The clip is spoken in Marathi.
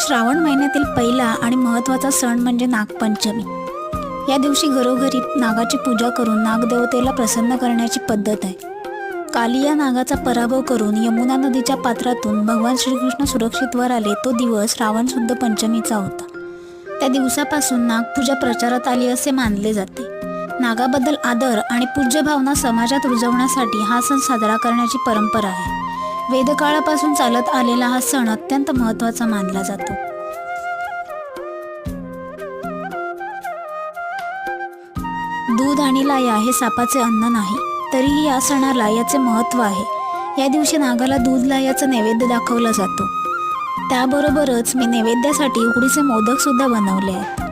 श्रावण महिन्यातील पहिला आणि महत्त्वाचा सण म्हणजे नागपंचमी। या दिवशी घरोघरी नागाची पूजा करून नागदेवतेला प्रसन्न करण्याची पद्धत आहे। कालिया नागाचा पराभव करून यमुना नदीच्या पात्रातून भगवान श्रीकृष्ण सुरक्षित वर आले तो दिवस श्रावण शुद्ध पंचमीचा होता। त्या दिवसापासून नागपूजा प्रचारात आली असे मानले जाते। नागाबद्दल आदर आणि पूज्य भावना समाजात रुजवण्यासाठी हा सण साजरा करण्याची परंपरा आहे। वेदकाळापासून चालत आलेला हा सण अत्यंत महत्त्वाचा मानला जातो। दूध आणि लाया हे सापाचे अन्न नाही, तरीही या सणाला याचे महत्त्व आहे। या दिवशी नागाला दूध लायाचा नैवेद्य दाखवला जातो। त्याबरोबरच मी नैवेद्यासाठी उकडीचे मोदक सुद्धा बनवले आहेत।